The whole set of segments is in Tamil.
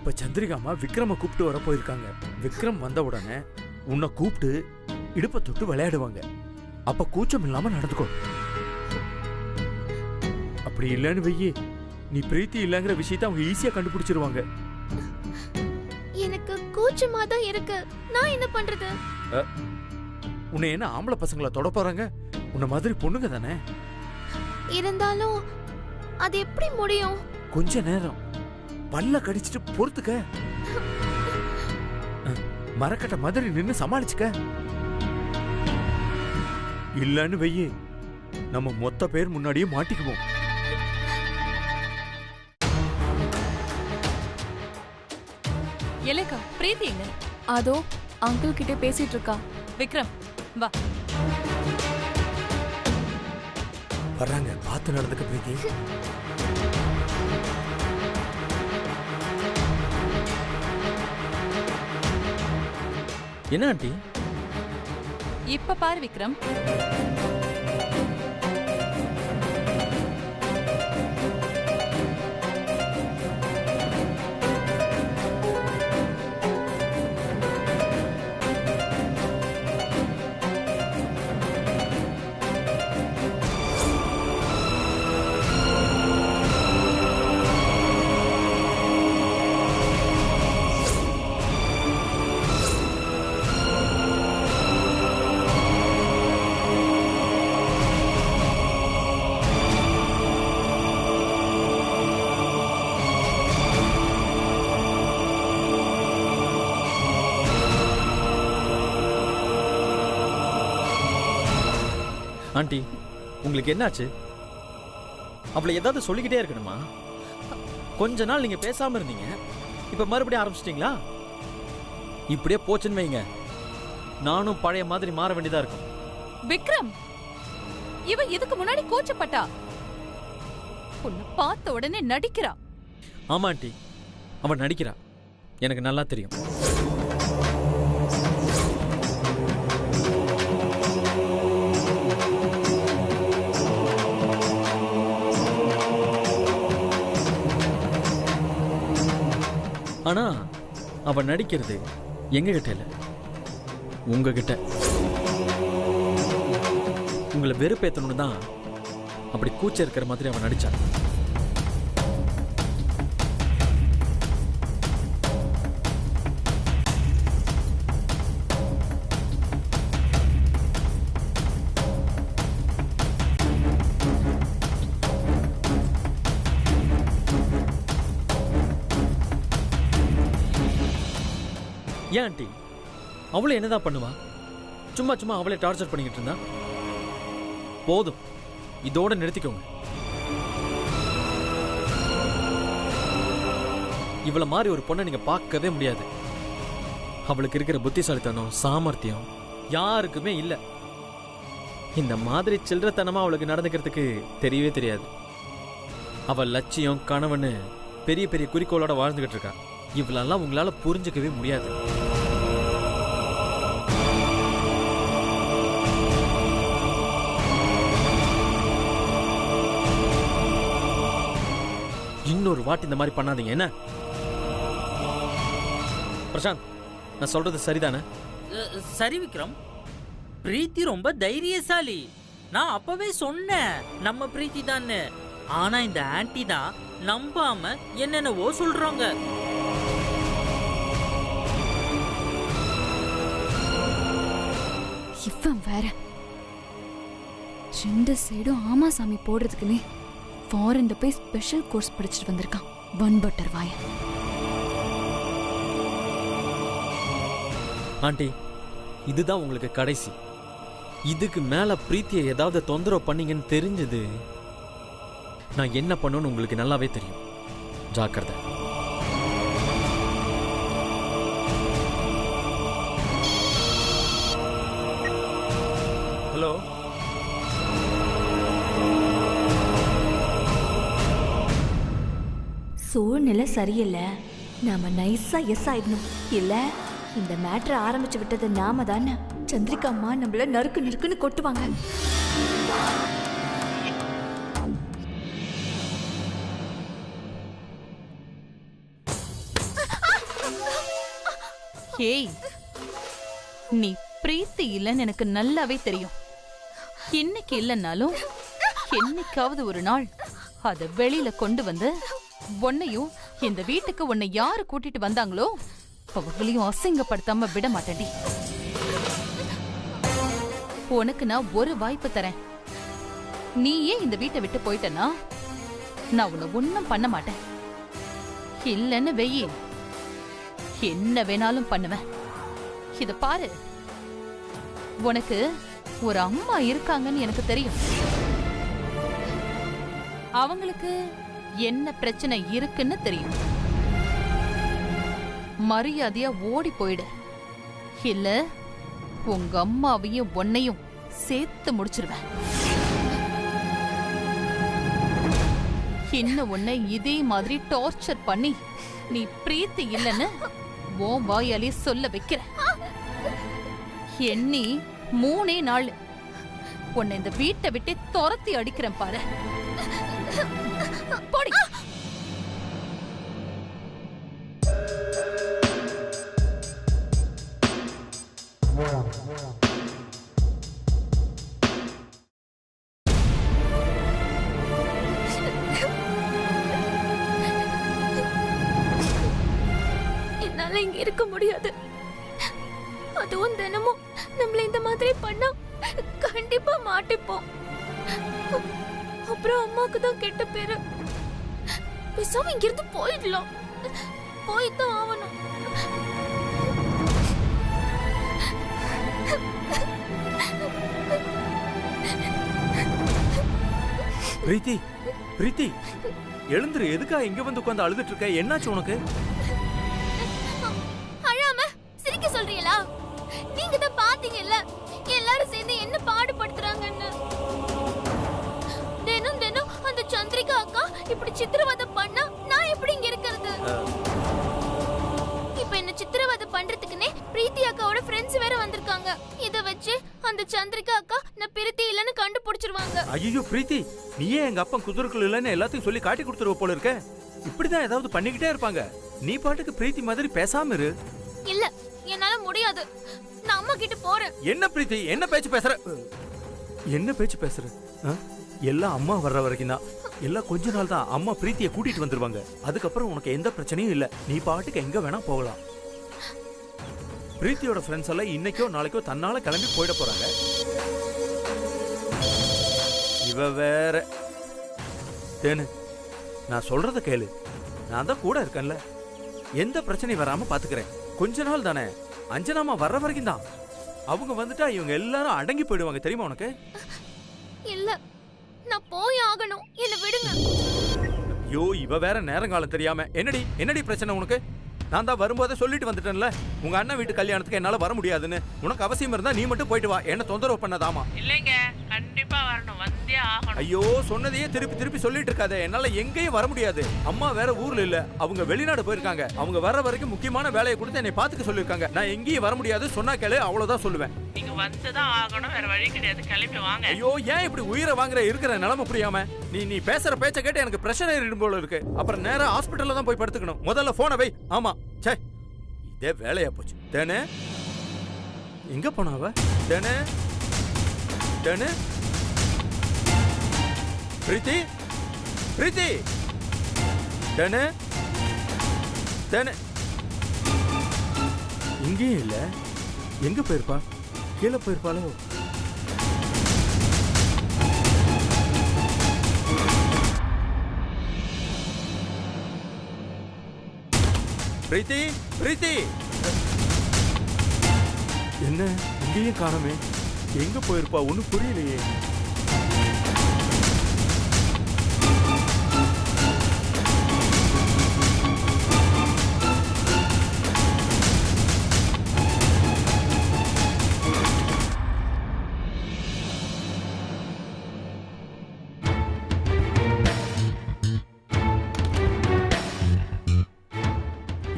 இப்ப சந்திரிகாமா விக்ரம கூப்பிட்டு வர போயிருக்காங்க. விக்ரம் வந்த உடனே உன்னை கூப்பிட்டு இடுப்ப தொட்டு விளையாடுவாங்க. அப்ப கூச்சம் இல்லாம நடந்துக்கோ. அப்படி இல்லன்னு வெயி, நீ பிரீத்தி இல்லங்கிற விஷயத்த அவங்க ஈஸியா கண்டுபிடிச்சிருவாங்க. எனக்கு கூச்சமா தான் இருக்கு. நான் என்ன பண்றது? உன்னை என்ன ஆம்பளை பசங்களை தொட போறாங்க? உன்ன மாதிரி பொண்ணுங்க தானே. இருந்தாலும் அது எப்படி முடியும்? கொஞ்ச நேரம் பல்ல கடிச்சிட்டு பொறுத்துக்க. மரக்கட்ட மாதிரி நின்னு சமாளிச்சுக்க. இல்லன்னு வெயி, நம்ம மொத்த பேர் முன்னாடியே மாட்டிக்குவோம். எலேக்கா, பிரீத்தி எங்க? அதோ அங்கிள் கிட்ட பேசிட்டு இருக்கா. விக்ரம் வா. வர்றாங்க, பார்த்து நடந்துக்க பிரீத்தி. என்ன ஆண்டி? இப்ப பாரு விக்ரம். ஆண்டி, உங்களுக்கு என்னாச்சு? அவளை ஏதாவது சொல்லிக்கிட்டே இருக்கணுமா? கொஞ்ச நாள் நீங்க பேசாம இருந்தீங்க, இப்ப மறுபடியும் ஆரம்பிச்சிட்டீங்களா? இப்படியே போச்சுன்னு வைங்க, நானும் பழைய மாதிரி மாற வேண்டியதா இருக்கும். விக்ரம், இவ இதுக்கு முன்னாடி கூச்சப்பட்டா, உன்னை பார்த்த உடனே நடிக்கிறா. ஆமா ஆண்டி, அவன் நடிக்கிறா, எனக்கு நல்லா தெரியும். ஆனா அவ நடிக்கிறது எங்க கிட்ட இல்ல, உங்ககிட்ட. உங்களை வெறுப்பேத்தணும்னு தான் அப்படி கூச்ச இருக்கிற மாதிரி அவன் நடிச்சான். ஏன் ஆண்டி, அவளை என்னதான் பண்ணுவா? சும்மா சும்மா அவளை டார்ச்சர் பண்ணிக்கிட்டு இருந்தா போதும், இதோட நிறுத்திக்கோங்க. இவளை மாதிரி ஒரு பொண்ணை நீங்க பார்க்கவே முடியாது. அவளுக்கு இருக்கிற புத்திசாலித்தனம், சாமர்த்தியம் யாருக்குமே இல்ல. இந்த மாதிரி சில்லறத்தனமா அவளுக்கு நடந்துக்கிறதுக்கு தெரியவே தெரியாது. அவள் லட்சியம், கனவுன்னு பெரிய பெரிய குறிக்கோளோட வாழ்ந்துகிட்டு இருக்கா. இவளெல்லாம் உங்களால புரிஞ்சுக்கவே முடியாது. இன்னொரு வாட்டி இந்த மாதிரி பண்ணாதீங்க என்ன? பிரசாந்த், நான் சொல்றது சரிதானே? சரி விக்ரம், பிரீத்தி ரொம்ப தைரியசாலி. நான் அப்பவே சொன்னேன் நம்ம பிரீத்தி தான். ஆனா இந்த ஆன்டி தான் நம்பாம என்னென்னவோ சொல்றாங்க. இவன் வேற 2 சைடும் ஆமா சாமி போடுறதுக்குன்னே ஃபாரின்ல போய் ஸ்பெஷல் கோர்ஸ் படிச்சுட்டு வந்திருக்கான். ஒன் பட்டர் வாய. ஆண்டி, இதுதான் உங்களுக்கு கடைசி. இதுக்கு மேல பிரீத்தியை ஏதாவது தொந்தரவு பண்ணீங்கன்னு தெரிஞ்சது, நான் என்ன பண்ணுன்னு உங்களுக்கு நல்லாவே தெரியும். ஜாக்கிரதை. ஹலோ, சூழ்நிலை சரியில்லை. நாம நைஸா எஸ் ஆயிடணும். இல்ல இந்த மேட்டரை ஆரம்பிச்சு விட்டது நாம தானே. சந்திரிகா அம்மா நம்மள நறுக்கு நறுக்குன்னு கொட்டுவாங்க. ஏய், நீ பிரீத்தி இல்லைன்னு எனக்கு நல்லாவே தெரியும். இன்னைக்கு இல்லைன்னாலும் என்னைக்காவது ஒரு நாள் அத வெளியில கொண்டு வந்து உன்னையும் இந்த வீட்டுக்கு உன்னை யாரு கூட்டிட்டு வந்தாங்களோ அவங்களையும் அசிங்கப்படுத்தாம விட மாட்டேன்டி. உனக்கு நான் ஒரு வாய்ப்பு தரேன். நீயே இந்த வீட்டை விட்டு போயிட்டனா நான் உன்னை ஒன்னும் பண்ண மாட்டேன். இல்லன்னு வெயி, என்ன வேணாலும் பண்ணுவேன். இத பாரு, உனக்கு ஒரு அம்மா இருக்காங்கன்னு எனக்கு தெரியும். அவங்களுக்கு என்ன பிரச்சனை இருக்குன்னு தெரியும். மரியாதையா ஓடி போயிடு, இல்ல உங்க அம்மாவையும் உன்னையும் சேர்த்து முடிச்சிருவேன். இன்னும் உன்னை இதே மாதிரி டார்ச்சர் பண்ணி நீ பிரீத்தி இல்லைன்னு உன் வாயாலே சொல்ல வைக்கிற. எண்ணி 3 நாள் உன்னை இந்த வீட்டை விட்டு துரத்தி அடிக்கிறேன் பாரு. போடி. என்னால இங்க இருக்க முடியாது. அதுவும் தினமும் நம்மள இந்த மாதிரி பண்ணா கண்டிப்பா மாட்டிப்போம். அப்புறம் அம்மாக்கு தான் கெட்ட பேரு. பேசாம இங்க இருந்து போயிடலாம். போய்தான் ஆகணும். பிரீத்தி, பிரீத்தி எழுந்துரு. எதுக்கா இங்க வந்து உட்கார்ந்து அழுதுட்டு இருக்க? என்னாச்சு உனக்கு? அழாம சிரிக்க சொல்றீங்களா? நீங்க தான் பாத்தீங்கல்ல எல்லாரும் சேர்ந்து என்ன பாடுபடுத்துறாங்கன்னு. தினம் தினம் அந்த சந்திரிகா அக்கா இப்படி சித்திரவதை பண்ணா நான் எப்படி இங்க இருக்கிறது? இப்ப என்ன சித்திரவதை பண்றதுக்குனே பிரீத்தி அக்காவோட ஃப்ரெண்ட்ஸ் வேற வந்திருக்காங்க. இத வச்சு அந்த சந்திரிகா அக்கா நான் பிரீத்தி இல்லன்னு கண்டுபிடிச்சிருவாங்க. ஐயோ பிரீத்தி, நீயே எங்க அப்பா குதிரைக்குள் இல்லன்னு எல்லாத்தையும் சொல்லி காட்டி கொடுத்துருவ போல இருக்க. இப்படிதான் ஏதாவது பண்ணிக்கிட்டே இருப்பாங்க. நீ பாட்டுக்கு பிரீத்தி மாதிரி பேசாம இரு. இல்ல, என்னால முடியாது. நான் அம்மா கிட்ட போறேன். என்ன பிரீத்தி, என்ன பேச்சு பேசுற? என்ன பேச்சு பேசுற? எல்லாம் அம்மா வர்ற வரைக்கும் தான். எல்லாம் கொஞ்ச நாள் தான். அம்மா பிரீத்தியை கூட்டிட்டு வந்துருவாங்க. அதுக்கப்புறம் உனக்கு எந்த பிரச்சனையும் இல்ல. நீ பாட்டுக்கு எங்க வேணா போகலாம். பிரீத்தியோட ஃப்ரெண்ட்ஸ் எல்லாம் இன்னைக்கோ நாளைக்கோ தன்னால கிளம்பி போயிட போறாங்க. இவ வேற. தேனு, நான் சொல்றத கேளு. நான் தான் கூட இருக்கேன்ல. எந்த பிரச்சனையும் வராம பாத்துக்கிறேன். கொஞ்ச நாள் தானே. அஞ்சனாமா வர்ற வரைக்கும் தான். அவங்க வந்துட்டா இவங்க எல்லாரும் அடங்கி போயிடுவாங்க. தெரியுமா உனக்கு? இல்ல, நான் போய் ஆகணும். என்ன விடுங்க. ஐயோ, இவ வேற நேரங்காலம் தெரியாம. என்னடி பிரச்சனை உனக்கு? நான் தான் வரும்போதே சொல்லிட்டு வந்துட்டேன்ல, உங்க அண்ணன் வீட்டு கல்யாணத்துக்கு என்னால வர முடியாதுன்னு. உனக்கு அவசியம் இருந்தா நீ மட்டும் போயிட்டு வா. என்ன தொந்தரவு பண்ணதாமா? இல்லைங்க, கண்டிப்பா வரணும், வந்தே ஆகணும். ஐயோ, சொன்னதையே திருப்பி சொல்லிட்டு இருக்காத. என்னால எங்கேயும் வர முடியாது. அம்மா வேற ஊர்ல இல்ல, அவங்க வெளிநாடு போயிருக்காங்க. அவங்க வர வரைக்கும் முக்கியமான வேலையை கொடுத்து என்னை பாத்துக்க சொல்லிருக்காங்க. நான் எங்கேயும் வர முடியாது. சொன்னா கேளு, அவ்வளவுதான் சொல்லுவேன். நீங்க வந்துதான் ஆகணும், வேற வழி கிடையாது. கிளம்பி வாங்க. ஐயோ, ஏன் இப்படி உயிரை வாங்குற? இருக்கிற நிலைமை புரியாம நீ பேசுற பேச்ச கேட்டு எனக்கு பிரஷர் ஏறிடும் போல இருக்கு. அப்புறம் நேரா ஹாஸ்பிட்டல்ல தான் போய் படுத்துக்கணும். முதல்ல போனை வை. ஆமா, சே, இதே வேலையா போச்சு. தேனே, எங்க போனாவ? தேனே, தேனே, பிரீத்தி, பிரீத்தி, தேனே, தேனே, இங்கேயும் இல்ல. எங்க போயிருப்பா? கீழே போயிருப்பாளோ? பிரீத்தி, பிரீத்தி, என்ன இங்கேயும் காணோமே? எங்க போயிருப்பா? ஒன்னும் புரியலையே.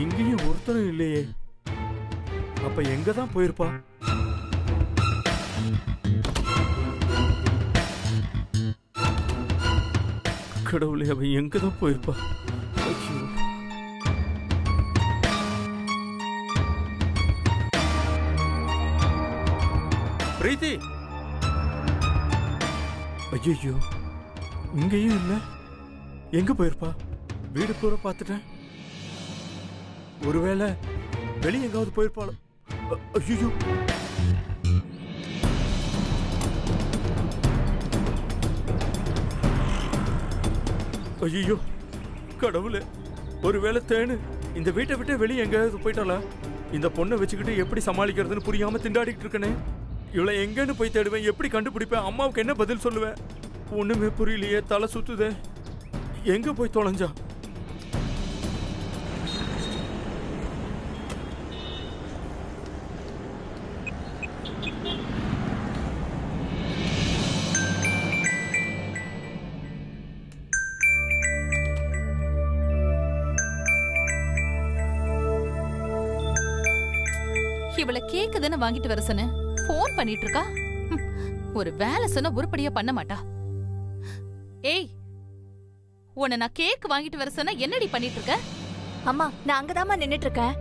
இங்கேயும் ஒருத்தரும் இல்லையே. அப்ப எங்க தான் போயிருப்பா? கடவுளே, அவன் எங்க தான் போயிருப்பா? ஐயோ. பிரீத்தி! ஐயோ, இங்கேயும் இல்ல. எங்க போயிருப்பா? வீடு பூரா பார்த்துட்டேன். ஒருவேளை வெளியே எங்காவது போயிருப்பாளோ? ஐயோ! ஐயோ கடவுளே, ஒருவேளை தேனு இந்த வீட்டை விட்டு வெளியே எங்கேயாவது போயிட்டாளா? இந்த பொண்ணை வச்சுக்கிட்டு எப்படி சமாளிக்கிறதுன்னு புரியாம திண்டாடிட்டு இருக்கனே. இவளை எங்கன்னு போய் தேடுவேன், எப்படி கண்டுபிடிப்பேன்? அம்மாவுக்கு என்ன பதில் சொல்லுவேன்? ஒண்ணுமே புரியலையே, தலை சுத்துதே. எங்க போய் தொலைஞ்சா? இவள கேக்கு தானே வாங்கிட்டு வர சொன்ன, போன் பண்ணிட்டு இருக்கா. ஒரு வேலை சொன்னா உருப்படியா பண்ண மாட்டா. ஏய், உன்னை நான் கேக் வாங்கிட்டு வர சொன்னா என்னடி பண்ணிட்டு இருக்க? அம்மா, நான் அங்கதாம்மா நின்னுட்டு இருக்கேன்.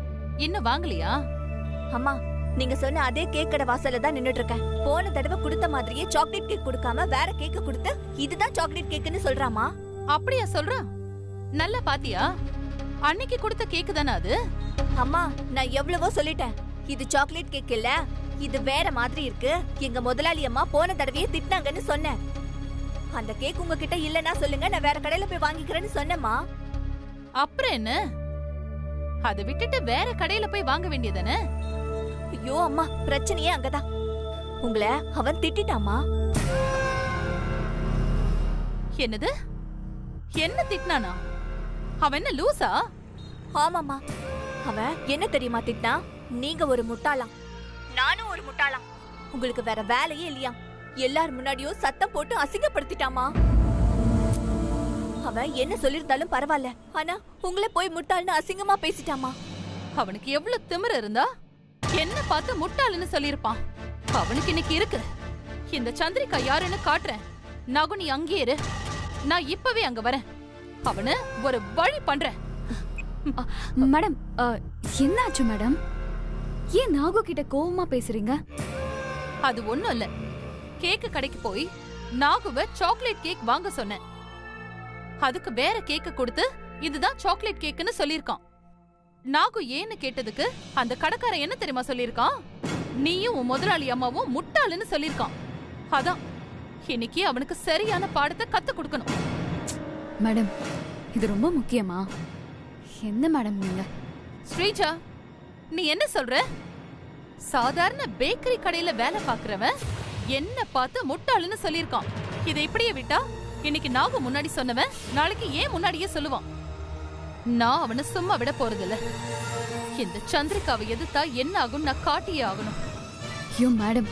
இன்னும் வாங்கலையா? அம்மா, நீங்க சொன்ன அதே கேக் கடை வாசல்ல தான் நின்னுட்டு இருக்கேன். போன தடவை கொடுத்த மாதிரியே சாக்லேட் கேக் கொடுக்காம வேற கேக் கொடுத்து இதுதான் சாக்லேட் கேக்குன்னு சொல்றாமா. அப்படியா சொல்றா? நல்லா பாத்தியா? அன்னைக்கு கொடுத்த கேக்கு தானே அது? அம்மா, நான் எவ்வளவோ சொல்லிட்டேன், இது சாக்லேட் கேக் இல்ல, இது வேற மாதிரி இருக்கு. எங்க முதலாளி அம்மா போன தடவையே திட்டினாங்கன்னு சொன்னேன். அந்த கேக் உங்ககிட்ட இல்லன்னா சொல்லுங்க, நான் வேற கடையில போய் வாங்கிக்கிறேன்னு சொன்னேம்மா. அப்புறம் என்ன? அதை விட்டுட்டு வேற கடையில போய் வாங்க வேண்டியதானே? ஐயோ அம்மா, பிரச்சனையே அங்கதான். உங்களை அவன் திட்டாமா. என்னது? என்ன திட்டினானா? அவன் என்ன லூசா? ஆமாமா, அவன் என்ன தெரியுமா திட்டினா? நீங்க ஒரு முட்டாளாம், நானும் ஒரு முட்டாளாம், உங்களுக்கு வேற வேலையே இல்லையா, எல்லார் முன்னாடியும் சத்தம் போட்டு அசிங்கப்படுத்திட்டாமா. அவன் என்ன சொல்லிருந்தாலும் பரவாயில்ல, ஆனா உங்களை போய் முட்டாள்னு அசிங்கமா பேசிட்டாமா. அவனுக்கு எவ்வளவு திமிரு இருந்தா என்ன பார்த்து முட்டாளுன்னு சொல்லிருப்பான். அவனுக்கு இன்னைக்கு இருக்கு. இந்த சந்திரிகா யாருன்னு காட்டுறேன். நகு, நீ அங்கே இரு, நான் இப்பவே அங்க வரேன். அவனு ஒரு வழி பண்றேன். மேடம், என்னாச்சு மேடம்? ஏன் நாகு கிட்ட கோவமா பேசுறீங்க? அது ஒண்ணும் இல்ல. கேக்கு கடைக்கு போய் நாகுவ சாக்லேட் கேக் வாங்க சொன்னேன். அதுக்கு வேற கேக்க கொடுத்து இதுதான் சாக்லேட் கேக்குன்னு சொல்லிருக்கான். நாகு ஏன்னு கேட்டதுக்கு அந்த கடைக்காரன் என்ன தெரியுமா சொல்லிருக்கான்? நீயும் உன் முதலாளி அம்மாவும் முட்டாளுன்னு சொல்லிருக்கான். அதான் இன்னைக்கு அவனுக்கு சரியான பாடத்தை கத்து கொடுக்கணும். மேடம், இது ரொம்ப முக்கியமா? என்ன மேடம் நீங்க? ஸ்ரீஜா, நீ என்ன சொல்ற? சாதாரண பேக்கரி கடையில வேலை பாக்குறவன் என்ன பார்த்து முட்டாளுன்னு சொல்லிருக்கான். இதை இப்படியே விட்டா இன்னைக்கு நாகு முன்னாடி சொன்னவன் நாளைக்கு ஏன் முன்னாடியே சொல்லுவான். நான் அவனை சும்மா விட போறதில்ல. இந்த சந்திரிகாவை எதிர்த்தா என்ன ஆகும் நான் காட்டியே ஆகணும். ஐயோ மேடம்,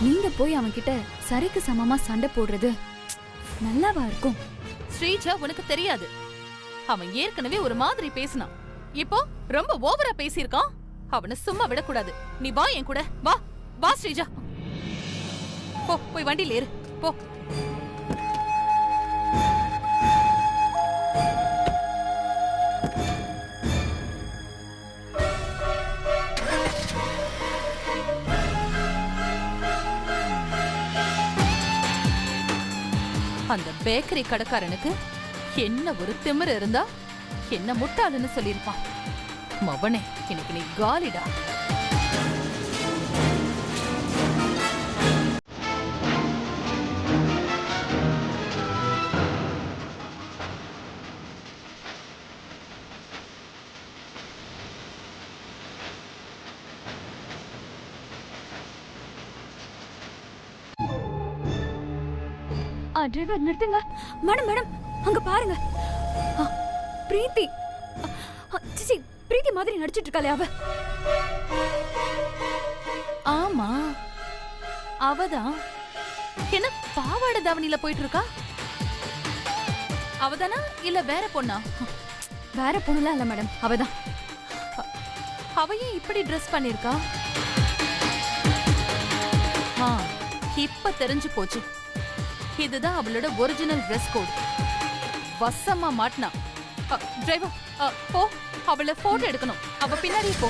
நீங்க போய் அவன் கிட்ட சரிக்கு சமமா சண்டை போடுறது நல்லாவா இருக்கும்? ஸ்ரீஜா, உனக்கு தெரியாது. அவன் ஏற்கனவே ஒரு மாதிரி பேசினான், இப்போ ரொம்ப ஓவரா பேசியிருக்கான். அவனை சும்மா விடக்கூடாது. நீ வா என் கூட, வா வா ஸ்ரீஜா. போ, போய் வண்டியில ஏறு, போ. அந்த பேக்கரி கடைக்காரனுக்கு என்ன ஒரு திமிரு இருந்தா என்ன முட்டாளுன்னு சொல்லியிருப்பான். மவனே, இன்னைக்கு நீ காலிடா. டிரைவர் நிறுத்துங்க. மேடம் மேடம், அங்க பாருங்க, பிரீத்தி. சிச்சி, பிரீத்தி மாதிரி நடிச்சிட்டு இருக்காளே அவ. ஆமா, அவதான். என்ன பாவாடை தாவணியில போயிட்டு இருக்கா? அவதானா இல்ல வேற பொண்ணா? வேற பொண்ணுலாம் இல்ல மேடம், அவதான். அவையும் இப்படி ட்ரெஸ் பண்ணிருக்கா? இப்ப தெரிஞ்சு போச்சு. இதுதான் அவளோட ஒரிஜினல் ட்ரெஸ் கோட். வசமா மாட்டினா. டிரைவர், போ, அவளை போட்டோ எடுக்கணும். அவ பின்னாடி போ.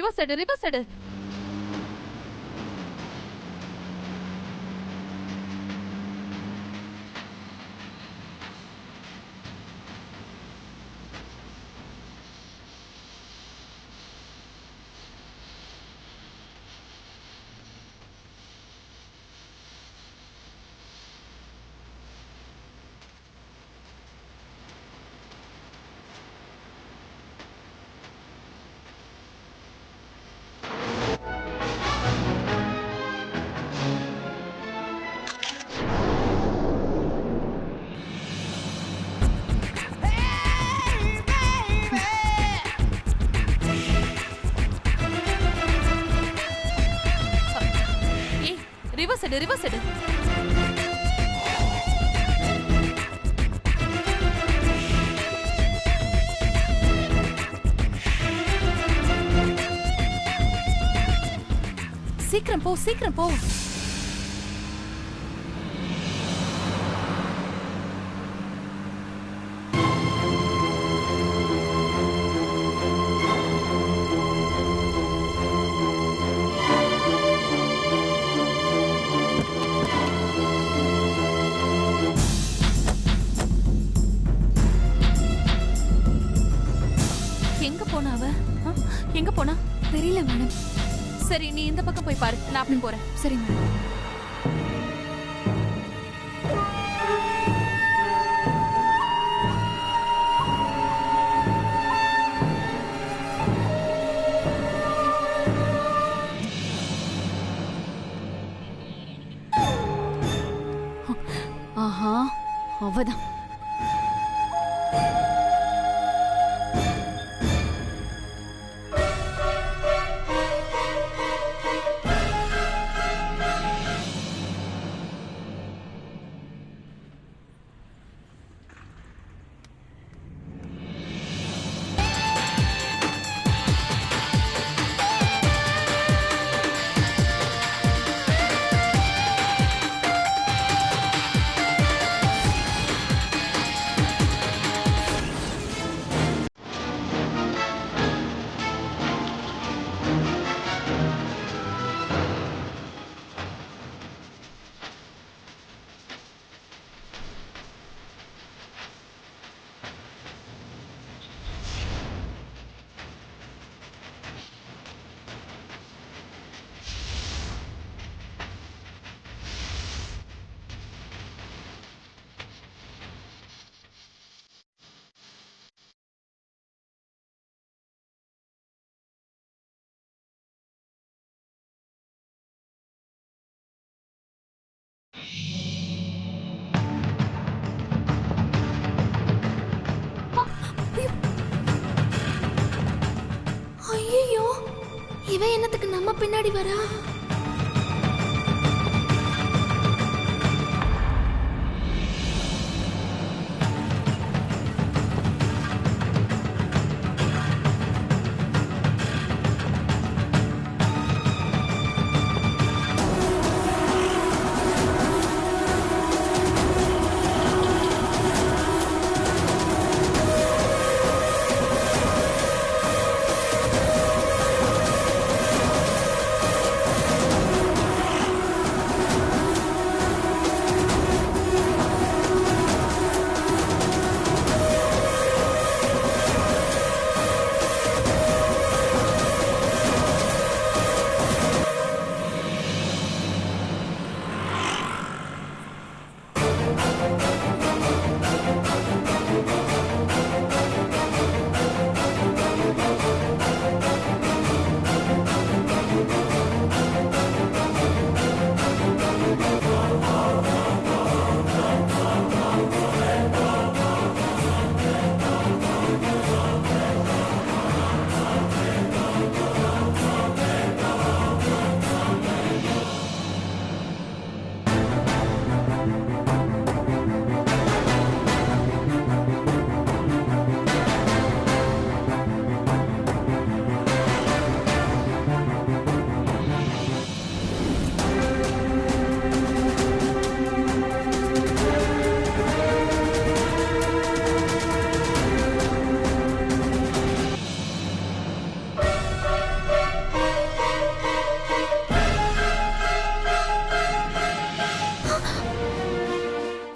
ரிவர்ஸ் எடு ரிவர்ஸ் எடு. ரிவர்ஸ் எடு ரிவர்ஸ் எடு. சீக்கிரம் போ சீக்கிரம் போ. எங்க போனா தெரியல மேடம். சரி நீ இந்த பக்கம் போய் பாரு, நான் அப்படி போறேன். சரி மேடம். ஆஹா அவதான். ஐயோ, இவ என்னத்துக்கு நம்ம பின்னாடி வரா?